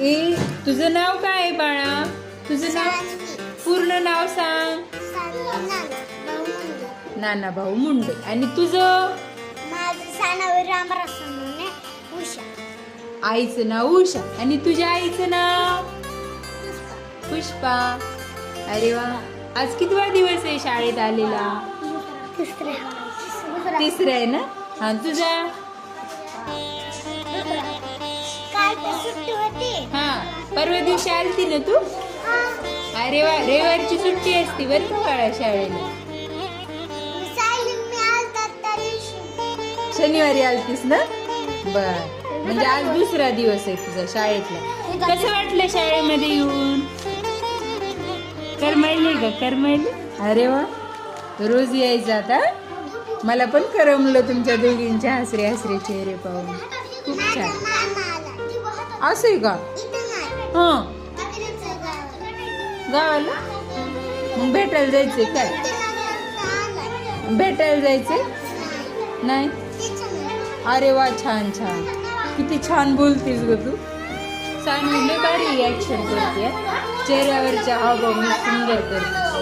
ए तुझं नाव काय आहे बाळा? तुझं नाव पूर्ण नाव सांग. नाना भाऊ मुंडे. आणि तुझं? आईचं नाव उषा. आणि तुझ्या आईचं नाव? पुष्पा. अरे वा, आज कितवा दिवस आहे शाळेत आलेला? तिसरा आहे ना. हा तुझा? हा परवा दिवशी आलती ना तू? अरे वा, रविवारची सुट्टी असती बरं का बाळा शाळेला. शनिवारी आलतीस ना. बर, म्हणजे आज दुसरा दिवस आहे तुझा शाळेतला. कसं वाटलं शाळेमध्ये येऊन? करमळले का? करमळले. अरे वा, रोज यायचं आता. मला पण करमलं तुमच्या दोघींचे हसरे हसरे चेहरे पाहून. खूप छान. असं आहे का? हा, गावाला मग भेटायला जायचंय काय? भेटायला जायचंय नाही? अरे वा, छान छान. किती छान बोलतीस ग तू. सानवी लय भारी ऍक्शन करते. चेहऱ्यावरच्या हावभाव सुंदर करते.